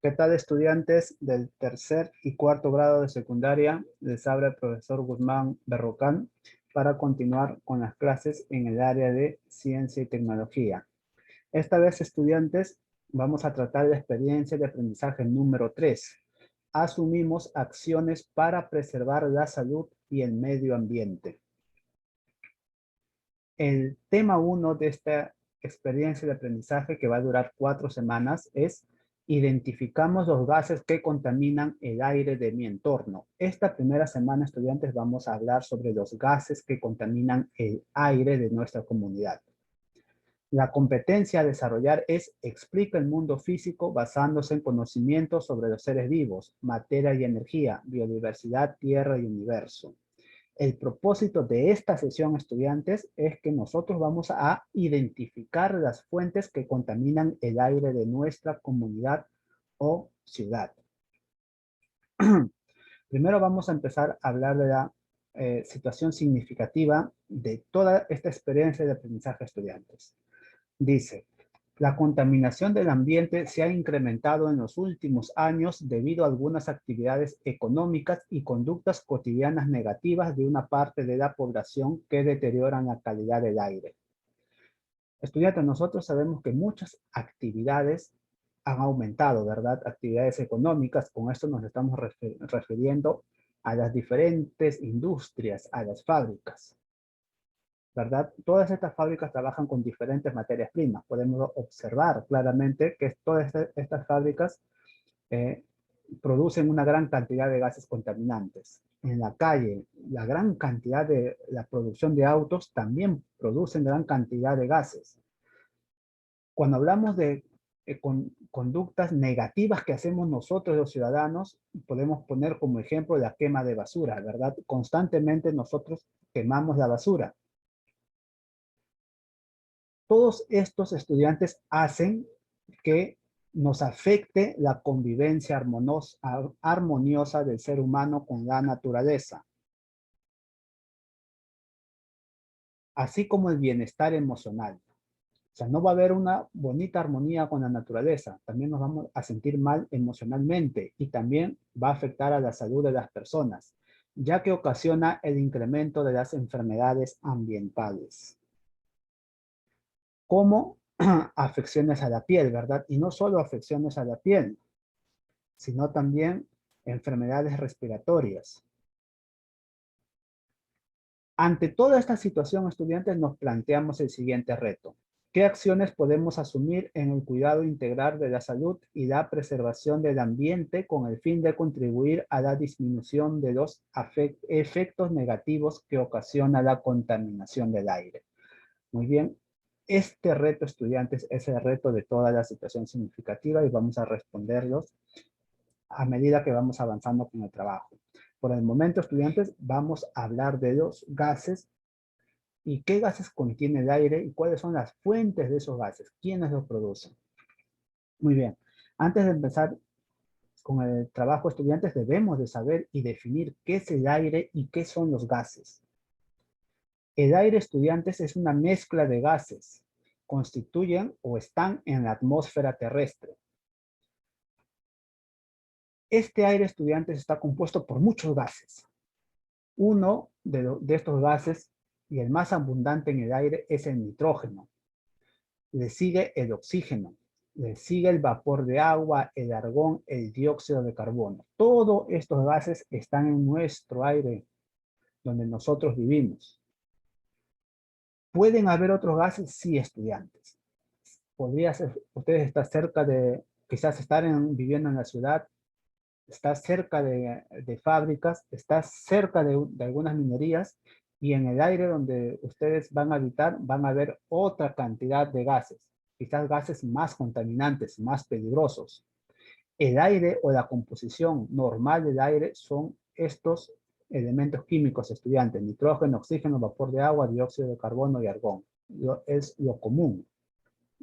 ¿Qué tal, estudiantes del tercer y cuarto grado de secundaria? Les habla el profesor Guzmán Berrocán para continuar con las clases en el área de ciencia y tecnología. Esta vez, estudiantes, vamos a tratar la experiencia de aprendizaje número 3. Asumimos acciones para preservar la salud y el medio ambiente. El tema 1 de esta experiencia de aprendizaje, que va a durar 4 semanas, es: identificamos los gases que contaminan el aire de mi entorno. Esta primera semana, estudiantes, vamos a hablar sobre los gases que contaminan el aire de nuestra comunidad. La competencia a desarrollar es: explica el mundo físico basándose en conocimientos sobre los seres vivos, materia y energía, biodiversidad, tierra y universo. El propósito de esta sesión, estudiantes, es que nosotros vamos a identificar las fuentes que contaminan el aire de nuestra comunidad o ciudad. Primero vamos a empezar a hablar de la situación significativa de toda esta experiencia de aprendizaje, estudiantes. Dice: la contaminación del ambiente se ha incrementado en los últimos años debido a algunas actividades económicas y conductas cotidianas negativas de una parte de la población que deterioran la calidad del aire. Estudiantes, nosotros sabemos que muchas actividades han aumentado, ¿verdad? Actividades económicas, con esto nos estamos refiriendo a las diferentes industrias, a las fábricas, ¿verdad? Todas estas fábricas trabajan con diferentes materias primas. Podemos observar claramente que todas estas fábricas producen una gran cantidad de gases contaminantes. En la calle, la gran cantidad de la producción de autos también producen gran cantidad de gases. Cuando hablamos de conductas negativas que hacemos nosotros los ciudadanos, podemos poner como ejemplo la quema de basura, ¿verdad? Constantemente nosotros quemamos la basura. Todos estos, estudiantes, hacen que nos afecte la convivencia armoniosa del ser humano con la naturaleza, así como el bienestar emocional. O sea, no va a haber una bonita armonía con la naturaleza, también nos vamos a sentir mal emocionalmente y también va a afectar a la salud de las personas, ya que ocasiona el incremento de las enfermedades ambientales, como afecciones a la piel, ¿verdad? Y no solo afecciones a la piel, sino también enfermedades respiratorias. Ante toda esta situación, estudiantes, nos planteamos el siguiente reto: ¿qué acciones podemos asumir en el cuidado integral de la salud y la preservación del ambiente con el fin de contribuir a la disminución de los efectos negativos que ocasiona la contaminación del aire? Muy bien, este reto, estudiantes, es el reto de toda la situación significativa y vamos a responderlos a medida que vamos avanzando con el trabajo. Por el momento, estudiantes, vamos a hablar de los gases y qué gases contiene el aire y cuáles son las fuentes de esos gases, quiénes los producen. Muy bien, antes de empezar con el trabajo, estudiantes, debemos de saber y definir qué es el aire y qué son los gases. El aire, estudiantes, es una mezcla de gases, constituyen o están en la atmósfera terrestre. Este aire, estudiantes, está compuesto por muchos gases. Uno de estos gases, y el más abundante en el aire, es el nitrógeno. Le sigue el oxígeno, le sigue el vapor de agua, el argón, el dióxido de carbono. Todos estos gases están en nuestro aire, donde nosotros vivimos. ¿Pueden haber otros gases? Sí, estudiantes. Podría ser, ustedes están cerca de, quizás viviendo en la ciudad, está cerca de fábricas, está cerca de algunas minerías, y en el aire donde ustedes van a habitar van a haber otra cantidad de gases, quizás gases más contaminantes, más peligrosos. El aire o la composición normal del aire son estos elementos químicos, estudiantes: nitrógeno, oxígeno, vapor de agua, dióxido de carbono y argón. Es lo común.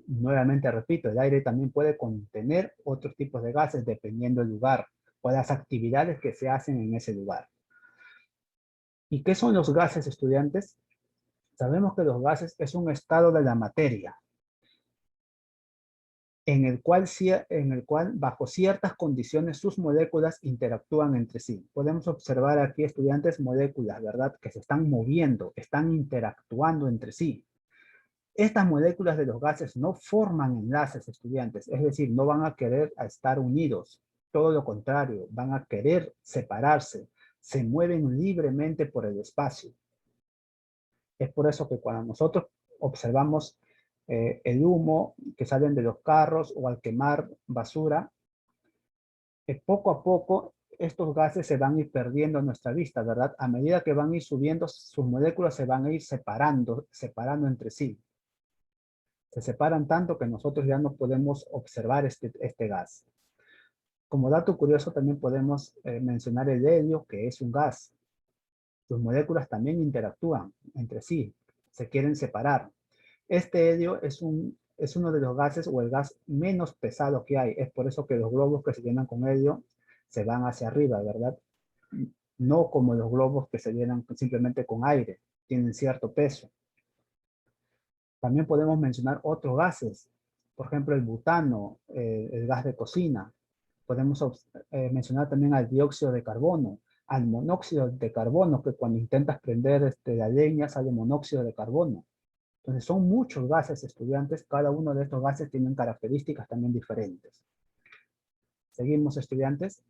Nuevamente repito, el aire también puede contener otros tipos de gases dependiendo del lugar o las actividades que se hacen en ese lugar. ¿Y qué son los gases, estudiantes? Sabemos que los gases es un estado de la materia en el cual bajo ciertas condiciones sus moléculas interactúan entre sí. Podemos observar aquí, estudiantes, moléculas, ¿verdad? Que se están moviendo, están interactuando entre sí. Estas moléculas de los gases no forman enlaces, estudiantes, es decir, no van a querer estar unidos. Todo lo contrario, van a querer separarse, se mueven libremente por el espacio. Es por eso que cuando nosotros observamos el humo que salen de los carros o al quemar basura, poco a poco estos gases se van a ir perdiendo a nuestra vista, ¿verdad? A medida que van a ir subiendo, sus moléculas se van a ir separando entre sí. Se separan tanto que nosotros ya no podemos observar este gas. Como dato curioso también podemos mencionar el helio, que es un gas. Sus moléculas también interactúan entre sí, se quieren separar. Este helio es uno de los gases o el gas menos pesado que hay. Es por eso que los globos que se llenan con helio se van hacia arriba, ¿verdad? No como los globos que se llenan simplemente con aire, tienen cierto peso. También podemos mencionar otros gases, por ejemplo el butano, el gas de cocina. Podemos mencionar también al dióxido de carbono, al monóxido de carbono, que cuando intentas prender la leña sale monóxido de carbono. Entonces son muchos gases, estudiantes, cada uno de estos gases tienen características también diferentes. Seguimos, estudiantes.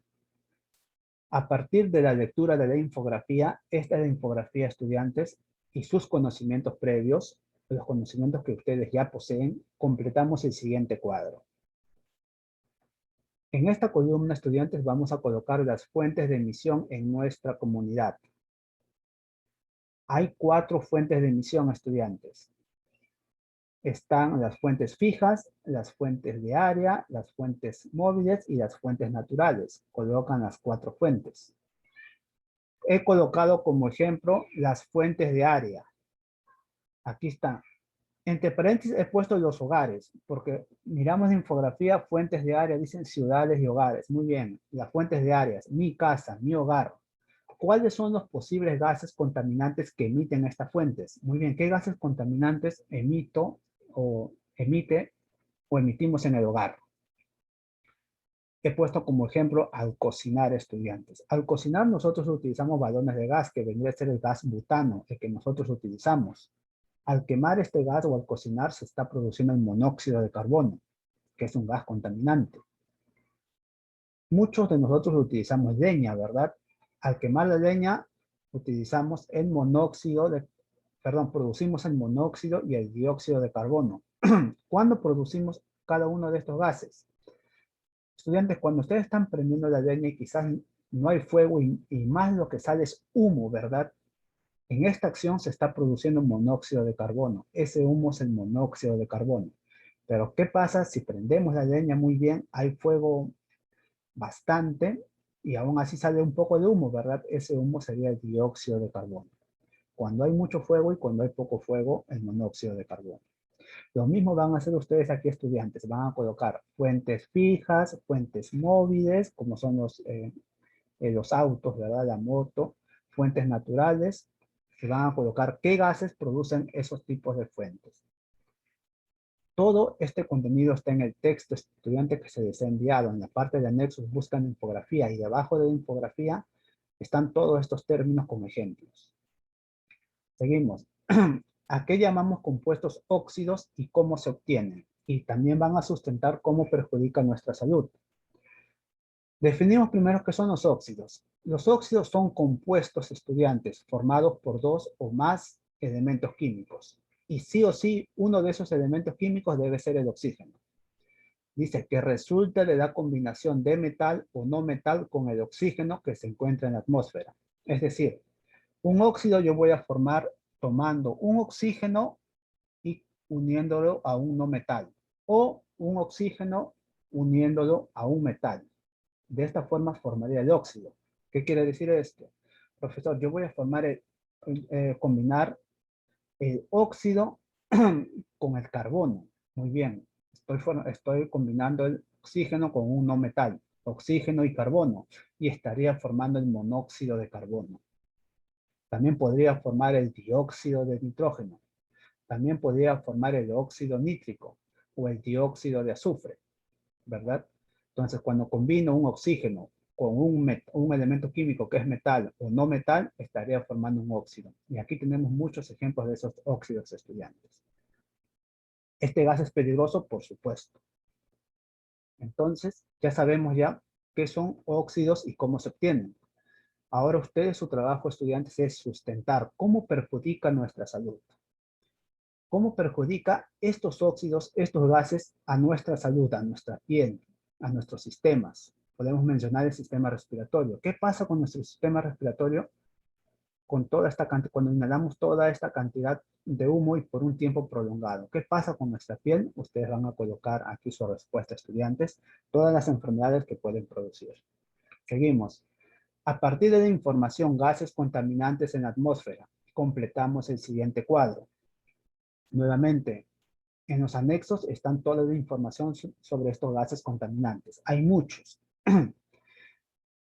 A partir de la lectura de la infografía, esta es la infografía, estudiantes, y sus conocimientos previos, los conocimientos que ustedes ya poseen, completamos el siguiente cuadro. En esta columna, estudiantes, vamos a colocar las fuentes de emisión en nuestra comunidad. Hay 4 fuentes de emisión, estudiantes. Están las fuentes fijas, las fuentes de área, las fuentes móviles y las fuentes naturales. Colocan las 4 fuentes. He colocado como ejemplo las fuentes de área. Aquí están. Entre paréntesis he puesto los hogares, porque miramos la infografía, fuentes de área, dicen ciudades y hogares. Muy bien, las fuentes de áreas, mi casa, mi hogar. ¿Cuáles son los posibles gases contaminantes que emiten estas fuentes? Muy bien, ¿qué gases contaminantes emite o emitimos en el hogar? He puesto como ejemplo al cocinar, estudiantes. Al cocinar nosotros utilizamos balones de gas, que vendría a ser el gas butano, el que nosotros utilizamos. Al quemar este gas o al cocinar se está produciendo el monóxido de carbono, que es un gas contaminante. Muchos de nosotros utilizamos leña, ¿verdad? Al quemar la leña utilizamos el producimos el monóxido y el dióxido de carbono. ¿Cuándo producimos cada uno de estos gases? Estudiantes, cuando ustedes están prendiendo la leña y quizás no hay fuego y más lo que sale es humo, ¿verdad? En esta acción se está produciendo monóxido de carbono. Ese humo es el monóxido de carbono. Pero ¿qué pasa si prendemos la leña muy bien? Hay fuego bastante y aún así sale un poco de humo, ¿verdad? Ese humo sería el dióxido de carbono. Cuando hay mucho fuego y cuando hay poco fuego, el monóxido de carbono. Lo mismo van a hacer ustedes aquí, estudiantes. Van a colocar fuentes fijas, fuentes móviles, como son los autos, ¿verdad? La moto, fuentes naturales. Se van a colocar qué gases producen esos tipos de fuentes. Todo este contenido está en el texto, estudiante, que se les ha enviado. En la parte de anexos buscan infografía y debajo de la infografía están todos estos términos como ejemplos. Seguimos. ¿A qué llamamos compuestos óxidos y cómo se obtienen? Y también van a sustentar cómo perjudican nuestra salud. Definimos primero qué son los óxidos. Los óxidos son compuestos, estudiantes, formados por 2 o más elementos químicos. Y sí o sí, uno de esos elementos químicos debe ser el oxígeno. Dice que resulta de la combinación de metal o no metal con el oxígeno que se encuentra en la atmósfera. Es decir, un óxido yo voy a formar tomando un oxígeno y uniéndolo a un no metal, o un oxígeno uniéndolo a un metal. De esta forma formaría el óxido. ¿Qué quiere decir esto? Profesor, yo voy a combinar el óxido con el carbono. Muy bien, estoy combinando el oxígeno con un no metal, oxígeno y carbono, y estaría formando el monóxido de carbono. También podría formar el dióxido de nitrógeno. También podría formar el óxido nítrico o el dióxido de azufre. ¿verdad? Entonces, cuando combino un oxígeno con un elemento químico que es metal o no metal, estaría formando un óxido. Y aquí tenemos muchos ejemplos de esos óxidos, estudiantes. Este gas es peligroso, por supuesto. Entonces, ya sabemos ya qué son óxidos y cómo se obtienen. Ahora ustedes, su trabajo, estudiantes, es sustentar cómo perjudica nuestra salud. ¿Cómo perjudica estos óxidos, estos gases a nuestra salud, a nuestra piel, a nuestros sistemas? Podemos mencionar el sistema respiratorio. ¿Qué pasa con nuestro sistema respiratorio con toda esta cantidad, cuando inhalamos toda esta cantidad de humo y por un tiempo prolongado? ¿Qué pasa con nuestra piel? Ustedes van a colocar aquí su respuesta, estudiantes, todas las enfermedades que pueden producir. Seguimos. A partir de la información, gases contaminantes en la atmósfera, completamos el siguiente cuadro. Nuevamente, en los anexos están toda la información sobre estos gases contaminantes. Hay muchos.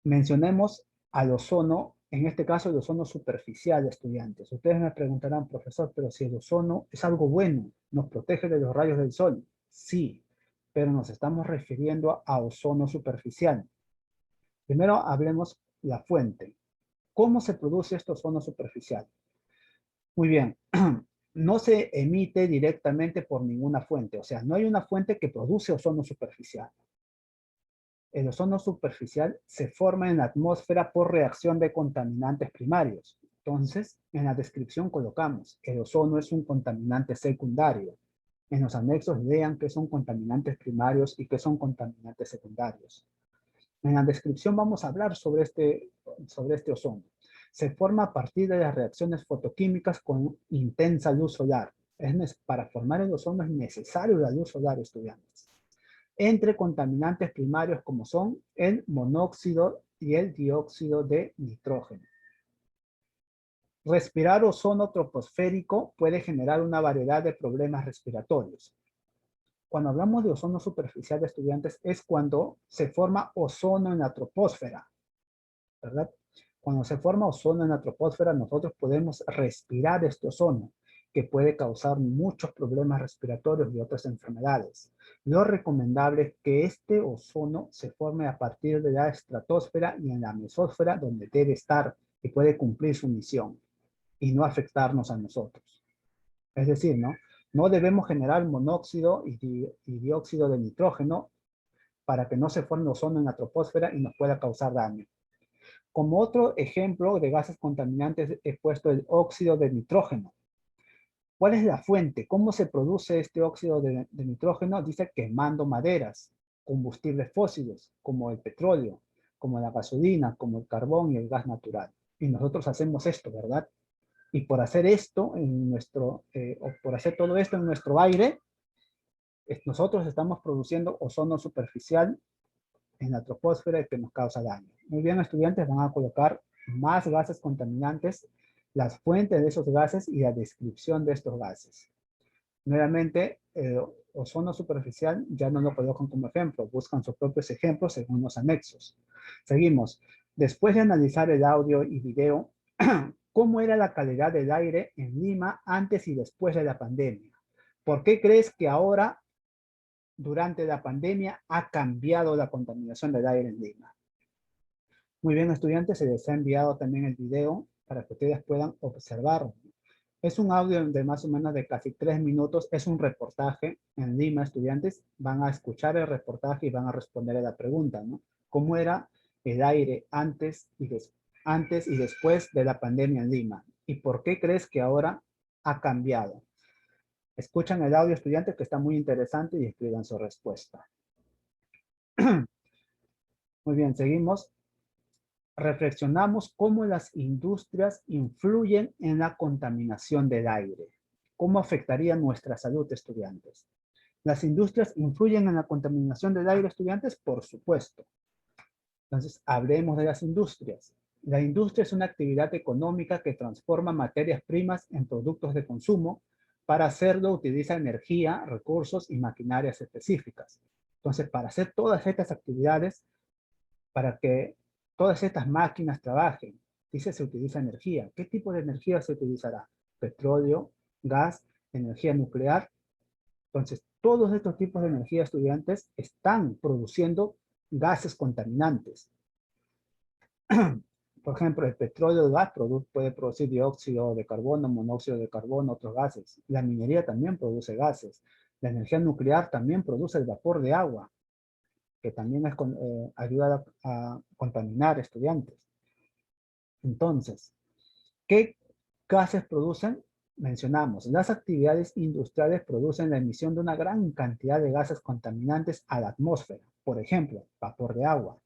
Mencionemos al ozono, en este caso el ozono superficial, estudiantes. Ustedes me preguntarán, profesor, pero si el ozono es algo bueno, nos protege de los rayos del sol. Sí, pero nos estamos refiriendo a ozono superficial. Primero hablemos la fuente. ¿Cómo se produce este ozono superficial? Muy bien. No se emite directamente por ninguna fuente. O sea, no hay una fuente que produce ozono superficial. El ozono superficial se forma en la atmósfera por reacción de contaminantes primarios. Entonces, en la descripción colocamos, el ozono es un contaminante secundario. En los anexos lean qué son contaminantes primarios y qué son contaminantes secundarios. En la descripción vamos a hablar sobre este ozono. Se forma a partir de las reacciones fotoquímicas con intensa luz solar. Para formar el ozono es necesario la luz solar, estudiantes. Entre contaminantes primarios como son el monóxido y el dióxido de nitrógeno. Respirar ozono troposférico puede generar una variedad de problemas respiratorios. Cuando hablamos de ozono superficial, de estudiantes, es cuando se forma ozono en la troposfera, ¿verdad? Cuando se forma ozono en la troposfera, nosotros podemos respirar este ozono, que puede causar muchos problemas respiratorios y otras enfermedades. Lo recomendable es que este ozono se forme a partir de la estratosfera y en la mesósfera, donde debe estar y puede cumplir su misión y no afectarnos a nosotros. Es decir, no debemos generar monóxido y dióxido de nitrógeno para que no se forme ozono en la troposfera y nos pueda causar daño. Como otro ejemplo de gases contaminantes he puesto el óxido de nitrógeno. ¿Cuál es la fuente? ¿Cómo se produce este óxido de nitrógeno? Dice quemando maderas, combustibles fósiles, como el petróleo, como la gasolina, como el carbón y el gas natural. Y nosotros hacemos esto, ¿verdad? Y por hacer esto, por hacer todo esto en nuestro aire, nosotros estamos produciendo ozono superficial en la troposfera que nos causa daño. Muy bien, estudiantes, van a colocar más gases contaminantes, las fuentes de esos gases y la descripción de estos gases. Nuevamente, ozono superficial ya no lo colocan como ejemplo, buscan sus propios ejemplos según los anexos. Seguimos. Después de analizar el audio y video, ¿cómo era la calidad del aire en Lima antes y después de la pandemia? ¿Por qué crees que ahora, durante la pandemia, ha cambiado la contaminación del aire en Lima? Muy bien, estudiantes, se les ha enviado también el video para que ustedes puedan observarlo. Es un audio de más o menos de casi 3 minutos. Es un reportaje en Lima, estudiantes. Van a escuchar el reportaje y van a responder a la pregunta, ¿no? ¿Cómo era el aire antes y después de la pandemia en Lima? ¿Y por qué crees que ahora ha cambiado? Escuchan el audio, estudiantes, que está muy interesante, y escriban su respuesta. Muy bien, seguimos. Reflexionamos cómo las industrias influyen en la contaminación del aire. ¿Cómo afectaría nuestra salud, estudiantes? ¿Las industrias influyen en la contaminación del aire, estudiantes? Por supuesto. Entonces, hablemos de las industrias. La industria es una actividad económica que transforma materias primas en productos de consumo. Para hacerlo, utiliza energía, recursos y maquinarias específicas. Entonces, para hacer todas estas actividades, para que todas estas máquinas trabajen, dice, se utiliza energía. ¿Qué tipo de energía se utilizará? Petróleo, gas, energía nuclear. Entonces, todos estos tipos de energía, estudiantes, están produciendo gases contaminantes. Por ejemplo, el petróleo, el gas puede producir dióxido de carbono, monóxido de carbono, otros gases. La minería también produce gases. La energía nuclear también produce el vapor de agua, que también ayuda a contaminar, estudiantes. Entonces, ¿qué gases producen? Mencionamos, las actividades industriales producen la emisión de una gran cantidad de gases contaminantes a la atmósfera. Por ejemplo, vapor de agua,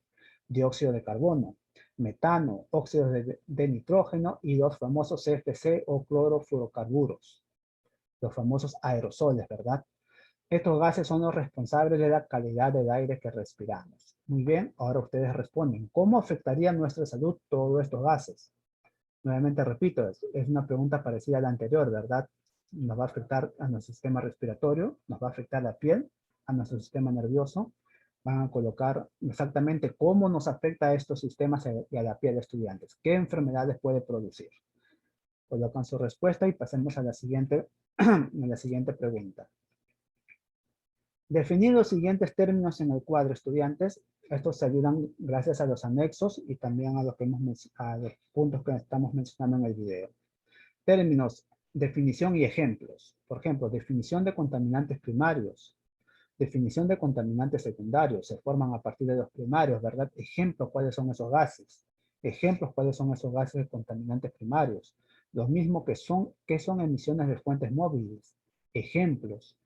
dióxido de carbono, metano, óxidos de nitrógeno y los famosos CFC o clorofluorocarburos, los famosos aerosoles, ¿verdad? Estos gases son los responsables de la calidad del aire que respiramos. Muy bien, ahora ustedes responden, ¿cómo afectaría nuestra salud todos estos gases? Nuevamente repito, es una pregunta parecida a la anterior, ¿verdad? Nos va a afectar a nuestro sistema respiratorio, nos va a afectar la piel, a nuestro sistema nervioso. Van a colocar exactamente cómo nos afecta a estos sistemas y a la piel de estudiantes. ¿Qué enfermedades puede producir? Colocan su respuesta y pasemos a la siguiente pregunta. Definir los siguientes términos en el cuadro, estudiantes. Estos se ayudan gracias a los anexos y también a los puntos que estamos mencionando en el video. Términos, definición y ejemplos. Por ejemplo, definición de contaminantes primarios. Definición de contaminantes secundarios. Se forman a partir de los primarios, ¿verdad? Ejemplos, ¿cuáles son esos gases? Ejemplos, ¿cuáles son esos gases de contaminantes primarios? Los mismos ¿qué son emisiones de fuentes móviles? Ejemplos.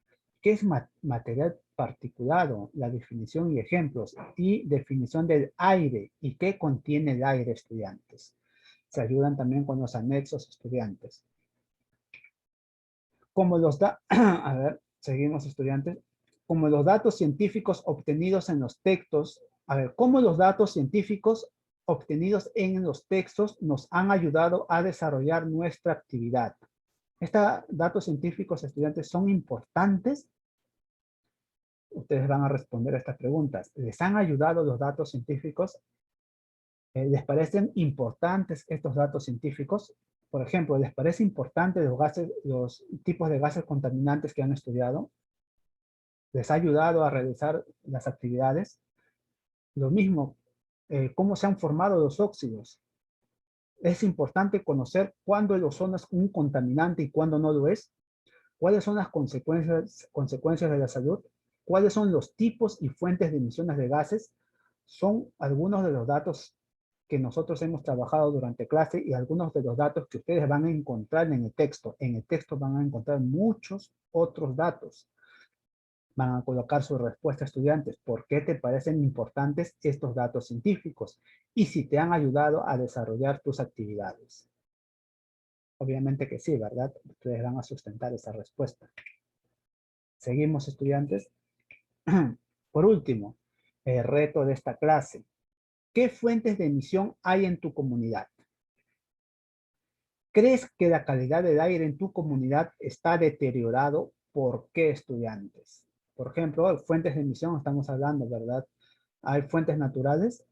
¿Qué es material particulado? La definición y ejemplos. Y definición del aire. ¿Y qué contiene el aire, estudiantes? Se ayudan también con los anexos, estudiantes. Como a ver, seguimos, estudiantes. Como los datos científicos obtenidos en los textos, a ver, cómo los datos científicos obtenidos en los textos nos han ayudado a desarrollar nuestra actividad. Estos datos científicos, estudiantes, son importantes. Ustedes van a responder a estas preguntas. ¿Les han ayudado los datos científicos? ¿Les parecen importantes estos datos científicos? Por ejemplo, ¿les parece importante los tipos de gases contaminantes que han estudiado? ¿Les ha ayudado a realizar las actividades? Lo mismo, ¿cómo se han formado los óxidos? Es importante conocer cuándo el ozono es un contaminante y cuándo no lo es. ¿Cuáles son las consecuencias de la salud? ¿Cuáles son los tipos y fuentes de emisiones de gases? Son algunos de los datos que nosotros hemos trabajado durante clase y algunos de los datos que ustedes van a encontrar en el texto. En el texto van a encontrar muchos otros datos. Van a colocar su respuesta, estudiantes. ¿Por qué te parecen importantes estos datos científicos? Y si te han ayudado a desarrollar tus actividades. Obviamente que sí, ¿verdad? Ustedes van a sustentar esa respuesta. Seguimos, estudiantes. Por último, el reto de esta clase. ¿Qué fuentes de emisión hay en tu comunidad? ¿Crees que la calidad del aire en tu comunidad está deteriorado? ¿Por qué, estudiantes? Por ejemplo, fuentes de emisión estamos hablando, ¿verdad? Hay fuentes naturales,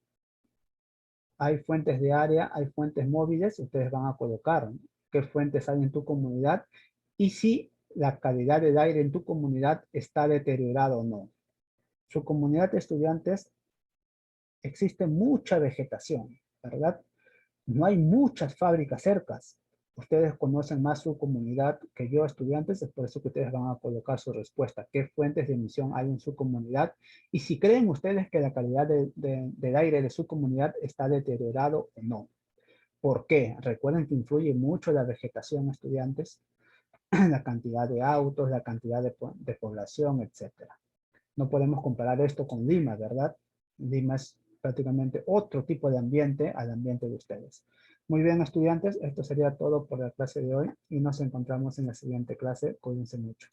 hay fuentes de área, hay fuentes móviles. Ustedes van a colocar qué fuentes hay en tu comunidad y si la calidad del aire en tu comunidad está deteriorado o no. Su comunidad de estudiantes, existe mucha vegetación, ¿verdad? No hay muchas fábricas cercas. Ustedes conocen más su comunidad que yo, estudiantes, es por eso que ustedes van a colocar su respuesta. ¿Qué fuentes de emisión hay en su comunidad? Y si creen ustedes que la calidad del aire de su comunidad está deteriorado o no. ¿Por qué? Recuerden que influye mucho la vegetación, estudiantes, la cantidad de autos, la cantidad de población, etc. No podemos comparar esto con Lima, ¿verdad? Lima es prácticamente otro tipo de ambiente al ambiente de ustedes. Muy bien, estudiantes, esto sería todo por la clase de hoy y nos encontramos en la siguiente clase. Cuídense mucho.